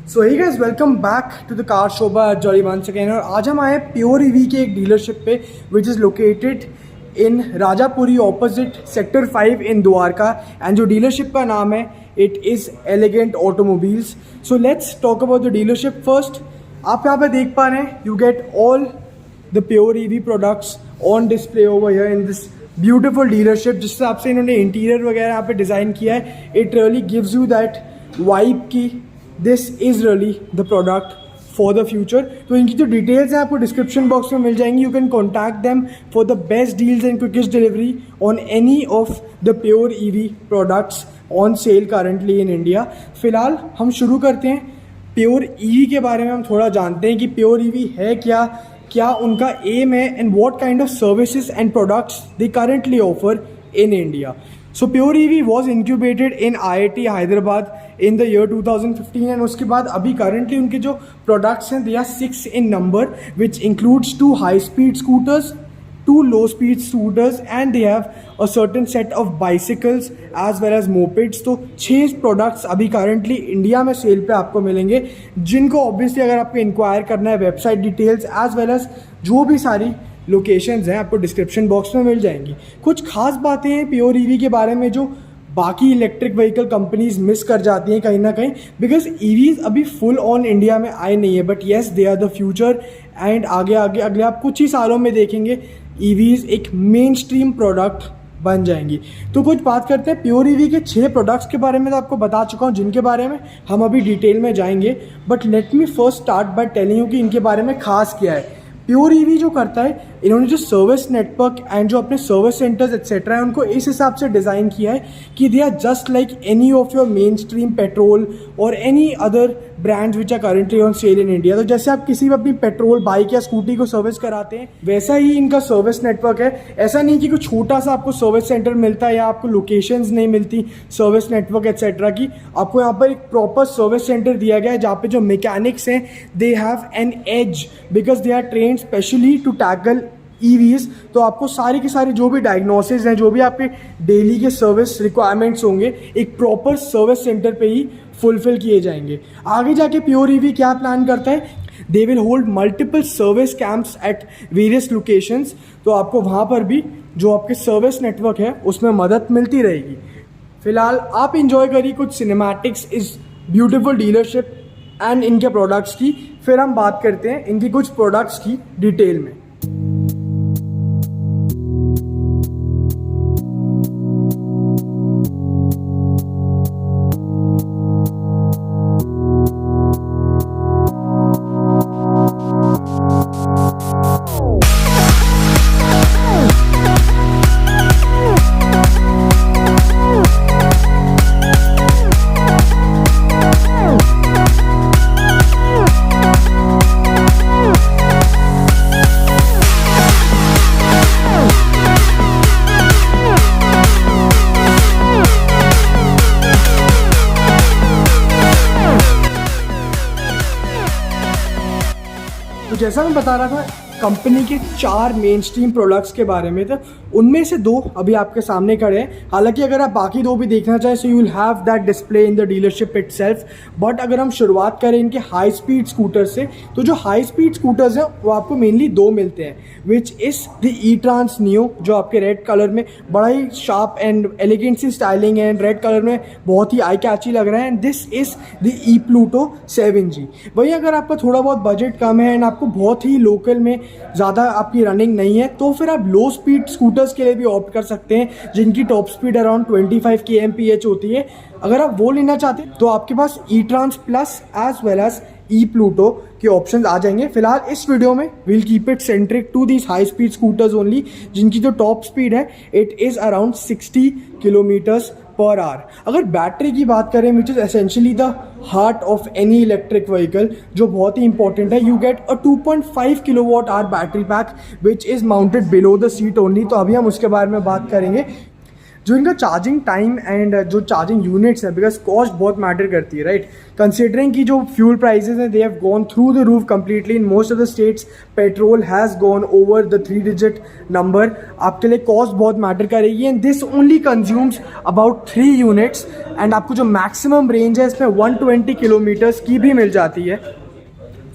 So hey guys, welcome back to the car show by Jolly once again. और आज हम आए प्योर ईवी के एक डीलरशिप पे which is located in Rajapuri opposite sector 5 in Dwarka. And जो डीलरशिप का नाम है it is elegant automobiles. So let's talk about the dealership first. आप यहाँ पे देख पा रहे हैं, you get all the pure EV products on display over here in this beautiful dealership. जिस हिसाब से इन्होंने इंटीरियर वगैरह यहाँ पे डिज़ाइन किया है, it really gives you that vibe की this is really the product for the future. तो इनकी जो डिटेल्स हैं आपको डिस्क्रिप्शन बॉक्स में मिल जाएंगी। You can contact them for the best deals and quickest delivery on any of the pure EV products on sale currently in India. फिलहाल हम शुरू करते हैं प्योर ईवी के बारे में। हम थोड़ा जानते हैं कि प्योर ईवी है क्या उनका एम है and what kind of services and products they currently offer in India. So Pure EV was incubated in IIT Hyderabad in the year 2015 and उसके बाद अभी currently उनके जो products हैं they are 6 in number, which includes 2 high speed scooters, 2 low speed scooters and they have a certain set of bicycles as well as mopeds। तो 6 products अभी currently India में cell पे आपको मिलेंगे, जिनको obviously अगर आपको इंक्वायर करना है website details as well as जो भी सारी लोकेशंस हैं आपको डिस्क्रिप्शन बॉक्स में मिल जाएंगी। कुछ खास बातें हैं प्योर ईवी के बारे में जो बाकी इलेक्ट्रिक व्हीकल कंपनीज मिस कर जाती हैं कहीं ना कहीं, बिकॉज ईवीज अभी फुल ऑन इंडिया में आए नहीं है, but yes they are the future. And आगे अगले आप कुछ ही सालों में देखेंगे ईवीज एक मेन स्ट्रीम प्रोडक्ट बन जाएंगी। तो कुछ बात करते हैं प्योर ईवी के 6 प्रोडक्ट्स के बारे में। तो आपको बता चुका हूँ जिनके बारे में हम अभी डिटेल में जाएंगे, but let me first start by telling you कि इनके बारे में खास क्या है। प्योर ईवी जो करता है, इन्होंने जो सर्विस नेटवर्क एंड जो अपने सर्विस सेंटर्स एक्सेट्रा है उनको इस हिसाब से डिज़ाइन किया है कि they are just like any of your mainstream petrol और any other brands which are currently on sale in India. तो जैसे आप किसी भी अपनी पेट्रोल बाइक या स्कूटी को सर्विस कराते हैं, वैसा ही इनका सर्विस नेटवर्क है। ऐसा नहीं कि कोई छोटा सा आपको सर्विस सेंटर मिलता है या आपको लोकेशंस नहीं मिलती सर्विस नेटवर्क एक्सेट्रा की। आपको यहाँ पर एक प्रॉपर सर्विस सेंटर दिया गया है जहाँ पे जो मैकेनिक्स हैं they have an edge because they are trained specially to tackle EVs। तो आपको सारी की सारी जो भी डायग्नोसिस हैं, जो भी आपके डेली के सर्विस रिक्वायरमेंट्स होंगे, एक प्रॉपर सर्विस सेंटर पे ही फुलफिल किए जाएंगे। आगे जाके प्योर ईवी क्या प्लान करता है, they will hold multiple service camps at various locations. तो आपको वहाँ पर भी जो आपके सर्विस नेटवर्क है उसमें मदद मिलती रहेगी। फिलहाल आप इंजॉय करिए कुछ सिनेमैटिक्स इस ब्यूटीफुल डीलरशिप एंड इनके प्रोडक्ट्स की। फिर हम बात करते हैं इनकी कुछ प्रोडक्ट्स की डिटेल में। तो जैसा मैं बता रहा था कंपनी के 4 मेन स्ट्रीम प्रोडक्ट्स के बारे में, तो उनमें से 2 अभी आपके सामने खड़े हैं। हालांकि अगर आप बाकी 2 भी देखना चाहें so you will have that display in the dealership itself. But अगर हम शुरुआत करें इनके हाई स्पीड स्कूटर से, तो जो हाई स्पीड स्कूटर्स हैं वो आपको मेनली 2 मिलते हैं, which is the eTrance neo जो आपके रेड कलर में बड़ा ही शार्प एंड एलिगेंट सी स्टाइलिंग है एंड रेड कलर में बहुत ही आई कैची लग रहा है। And this is the ePluto 7G। वहीं अगर आपका थोड़ा बहुत बजट कम है एंड आपको बहुत ही लोकल में ज़्यादा आपकी रनिंग नहीं है, तो फिर आप लो स्पीड स्कूटर्स के लिए भी ऑप्ट कर सकते हैं जिनकी टॉप स्पीड अराउंड 25 kmph होती है। अगर आप वो लेना चाहते हैं तो आपके पास Etrance plus as well as ePluto के ऑप्शंस आ जाएंगे। फिलहाल इस वीडियो में will keep it centric to these high speed scooters only, जिनकी जो टॉप स्पीड है it is around 60 kilometres per hour. अगर बैटरी की बात करें which is essentially the heart of any electric vehicle, जो बहुत ही इंपॉर्टेंट है, you get a 2.5 kilowatt hour battery pack which is mounted below the seat only. तो अभी हम उसके बारे में बात करेंगे। जो इनका चार्जिंग टाइम एंड जो चार्जिंग यूनिट्स है, बिकॉज कॉस्ट बहुत मैटर करती है, राइट, कंसिडरिंग कि जो फ्यूल प्राइसेस हैं they have gone through the roof completely in most of the states, petrol has gone over the 3 digit number, आपके लिए कॉस्ट बहुत मैटर करेगी and this only consumes about 3 units and आपको जो maximum range है इसमें 120 kilometres की भी मिल जाती है।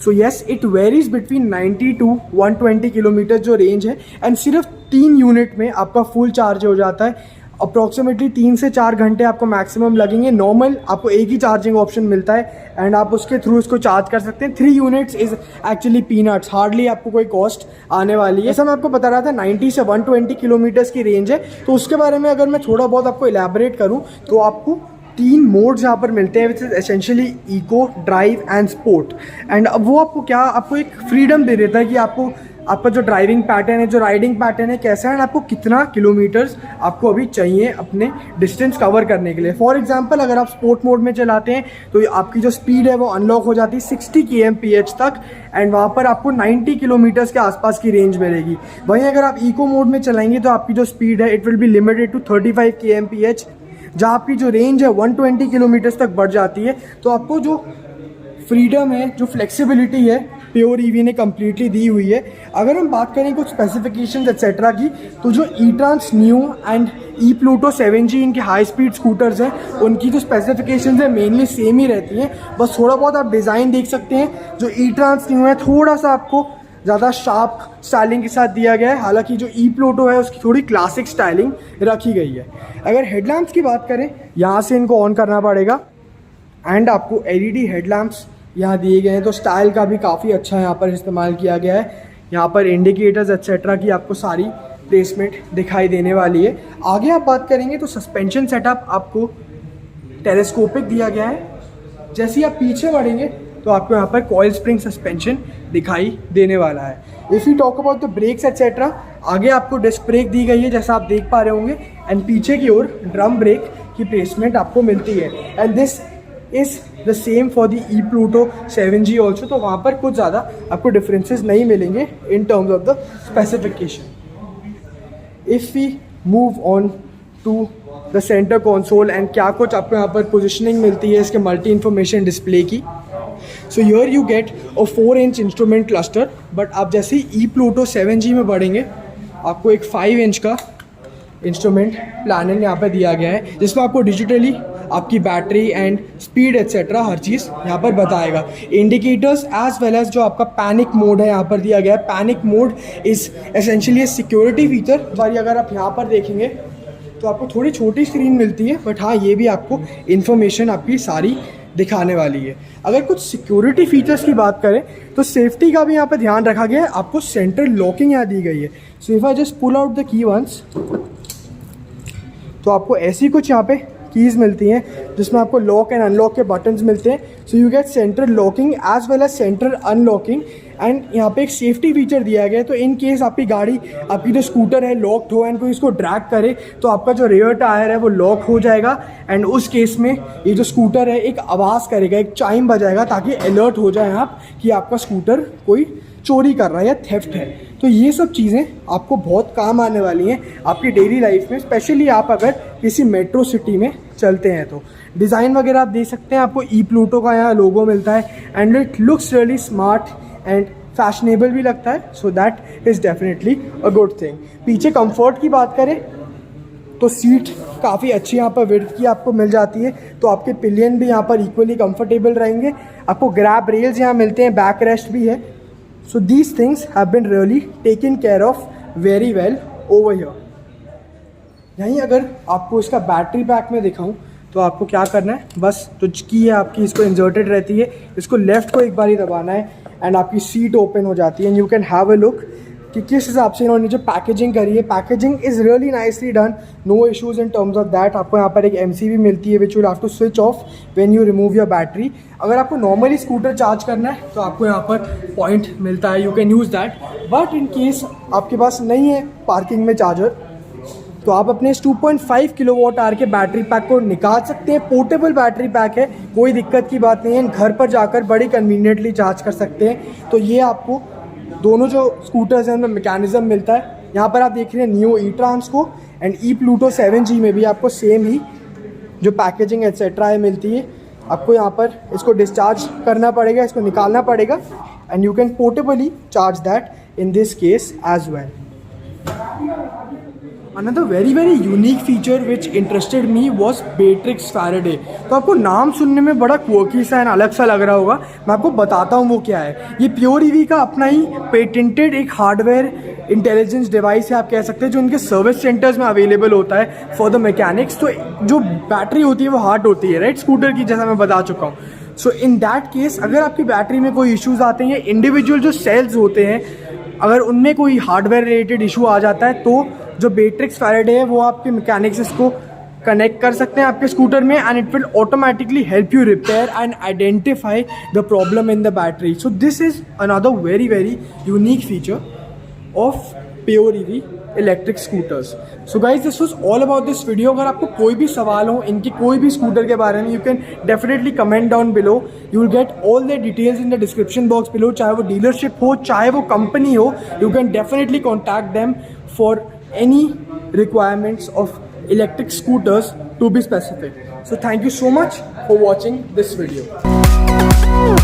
So yes, it varies between 90 to 120 kilometre जो रेंज है एंड सिर्फ 3 यूनिट में आपका फुल चार्ज हो जाता है। अप्रॉक्सीमेटली 3 से 4 घंटे आपको मैक्सिमम लगेंगे। नॉर्मल आपको एक ही चार्जिंग ऑप्शन मिलता है एंड आप उसके थ्रू इसको चार्ज कर सकते हैं। 3 units is actually peanuts, hardly आपको कोई कॉस्ट आने वाली है। ऐसा मैं आपको बता रहा था 90 से 120 किलोमीटर्स की रेंज है। तो उसके बारे में अगर मैं थोड़ा बहुत आपको इलेबोरेट करूँ तो आपको 3 मोड्स यहाँ पर मिलते हैं, which is essentially eco, drive and sport. And अब वो आपको क्या, आपको एक फ्रीडम दे देता है कि आपको आपका जो ड्राइविंग पैटर्न है, जो राइडिंग पैटर्न है कैसा है, आपको कितना किलोमीटर्स आपको अभी चाहिए अपने डिस्टेंस कवर करने के लिए। फॉर एग्जांपल अगर आप स्पोर्ट मोड में चलाते हैं तो आपकी जो स्पीड है वो अनलॉक हो जाती है 60 kmph तक एंड वहाँ पर आपको 90 किलोमीटर्स के आसपास की रेंज मिलेगी। वहीं अगर आप इको मोड में चलाएंगे तो आपकी जो स्पीड है it will be limited to 35 kmph, जहाँ आपकी जो रेंज है 120 किलोमीटर्स तक बढ़ जाती है। तो आपको जो फ्रीडम है, जो फ्लेक्सिबिलिटी है, प्योर ईवी ने कम्प्लीटली दी हुई है। अगर हम बात करें कुछ स्पेसिफिकेशंस एक्सेट्रा की, तो जो ई-ट्रांस न्यू एंड ई-प्लूटो 7G इनके हाई स्पीड स्कूटर्स हैं, उनकी जो स्पेसिफिकेशंस है मेनली सेम ही रहती हैं, बस थोड़ा बहुत आप डिज़ाइन देख सकते हैं। जो ई-ट्रांस न्यू है थोड़ा सा आपको ज़्यादा शार्प स्टाइलिंग के साथ दिया गया है, हालांकि जो ई-प्लूटो है उसकी थोड़ी क्लासिक स्टाइलिंग रखी गई है। अगर हेडलैम्प्स की बात करें, यहाँ से इनको ऑन करना पड़ेगा एंड आपको LED हेडलैम्प्स यहाँ दिए गए हैं, तो स्टाइल का भी काफ़ी अच्छा यहाँ पर इस्तेमाल किया गया है। यहाँ पर इंडिकेटर्स एक्सेट्रा की आपको सारी प्लेसमेंट दिखाई देने वाली है। आगे आप बात करेंगे तो सस्पेंशन सेटअप आपको टेलीस्कोपिक दिया गया है। जैसे ही आप पीछे बढ़ेंगे तो आपको यहाँ पर कॉइल स्प्रिंग सस्पेंशन दिखाई देने वाला है। If you talk about the brakes etcetera, आगे आपको डिस्क ब्रेक दी गई है जैसा आप देख पा रहे होंगे एंड पीछे की ओर ड्रम ब्रेक की प्लेसमेंट आपको मिलती है and this is the same for the ePluto 7G also. तो वहाँ पर कुछ ज़्यादा आपको डिफरेंसेस नहीं मिलेंगे in terms of the specification. If we move on to the centre console and क्या कुछ आपको यहाँ पर पोजिशनिंग मिलती है इसके मल्टी इंफॉर्मेशन डिस्प्ले की। So here you get a 4-inch instrument cluster, but आप जैसे ही ई-प्लूटो 7G में बढ़ेंगे आपको एक 5-inch का इंस्ट्रूमेंट प्लानर यहाँ पर दिया गया है, जिसमें आपको डिजिटली आपकी बैटरी एंड स्पीड एक्सेट्रा हर चीज़ यहाँ पर बताएगा। इंडिकेटर्स एज वेल एज जो आपका पैनिक मोड है यहाँ पर दिया गया है। Panic mode is essentially security feature. बारी अगर आप यहाँ पर देखेंगे तो आपको थोड़ी छोटी स्क्रीन मिलती है, बट हाँ ये भी आपको इन्फॉर्मेशन आपकी सारी दिखाने वाली है। अगर कुछ सिक्योरिटी फीचर्स की बात करें तो सेफ्टी का भी यहाँ पर ध्यान रखा गया है। आपको सेंट्रल लॉकिंग यहाँ दी गई है। So if I just pull out the key once, तो आपको ऐसी कुछ यहाँ पे कीज़ मिलती हैं जिसमें आपको लॉक एंड अनलॉक के बटन्स मिलते हैं। So you get central locking as well as central unlocking and यहाँ पे एक सेफ्टी फीचर दिया गया है। तो इन केस आपकी गाड़ी, आपकी जो स्कूटर है लॉक्ड हो एंड कोई इसको ड्रैग करे तो आपका जो रेयर टायर है वो लॉक हो जाएगा एंड उस केस में ये जो स्कूटर है एक आवाज़ करेगा, एक चाइम बजाएगा ताकि अलर्ट हो जाए आप कि आपका स्कूटर कोई चोरी कर रहा है या थेफ्ट है। तो ये सब चीज़ें आपको बहुत काम आने वाली हैं आपकी डेली लाइफ में, स्पेशली आप अगर किसी मेट्रो सिटी में चलते हैं तो। डिज़ाइन वगैरह आप देख सकते हैं, आपको ई-प्लूटो का यहाँ लोगो मिलता है and it looks really smart and fashionable भी लगता है। So that is definitely a good thing. पीछे कंफर्ट की बात करें तो सीट काफ़ी अच्छी यहाँ पर विड्थ की आपको मिल जाती है, तो आपके पिलियन भी यहाँ पर इक्वली कंफर्टेबल रहेंगे। आपको ग्रैब रेल्स यहाँ मिलते हैं, बैक रेस्ट भी है। So these things have been really taken care of very well over here. यहीं अगर आपको इसका बैटरी पैक में दिखाऊं तो आपको क्या करना है, बस जो की है आपकी इसको इंजर्टेड रहती है, इसको लेफ़्ट को एक बार ही दबाना है एंड आपकी सीट ओपन हो जाती है and you can have a look कि किस हिसाब से इन्होंने जो पैकेजिंग करी है। Packaging is really nicely done, no issues in terms of that. आपको यहाँ पर एक MCB मिलती है which you have to switch off when you remove your battery. अगर आपको नॉर्मली स्कूटर चार्ज करना है तो आपको यहाँ पर पॉइंट मिलता है, you can use that. But in case आपके पास नहीं है पार्किंग में चार्जर तो आप अपने इस 2.5 kWh के बैटरी पैक को निकाल सकते हैं। पोर्टेबल बैटरी पैक है, कोई दिक्कत की बात नहीं है, घर पर जाकर बड़ी कन्वीनियंटली चार्ज कर सकते हैं। तो ये आपको दोनों जो स्कूटर्स हैं उनमें मैकेनिज्म मिलता है। यहाँ पर आप देख रहे हैं नियो ई-ट्रांस को एंड ई प्लूटो 7G में भी आपको सेम ही जो पैकेजिंग एट्सेट्रा है मिलती है। आपको यहाँ पर इसको डिस्चार्ज करना पड़ेगा, इसको निकालना पड़ेगा, and you can portably charge that in this case as well. Another very unique feature which interested me was Beatrix Faraday। तो आपको नाम सुनने में बड़ा क्वर्की सा एंड अलग सा लग रहा होगा, मैं आपको बताता हूँ वो क्या है। ये प्योर ईवी का अपना ही पेटेंटेड एक हार्डवेयर इंटेलिजेंस डिवाइस है, आप कह सकते हैं, जो उनके सर्विस सेंटर्स में अवेलेबल होता है फॉर द मैकेनिक्स। तो जो बैटरी होती है वो हार्ड होती है, राइट, स्कूटर की, जैसा मैं बता चुका हूँ। सो इन दैट केस अगर आपकी बैटरी में कोई इश्यूज आते हैं, इंडिविजुअल जो सेल्स होते हैं, अगर उनमें कोई हार्डवेयर रिलेटेड इशू आ जाता है, तो जो बेट्रिक्स फैराडे है वो आपके मैकेनिक्स इसको कनेक्ट कर सकते हैं आपके स्कूटर में, and it will automatically help you repair and identify the problem in the battery. So this is another very unique feature of pure EV electric scooters. So guys, this was all about this video. अगर आपको कोई भी सवाल हो इनकी कोई भी scooter के बारे में, you can definitely comment down below. You will get all the details in the description box below. चाहे वो डीलरशिप हो, चाहे वो कंपनी हो, you can definitely contact them for any requirements of electric scooters to be specific. So thank you so much for watching this video.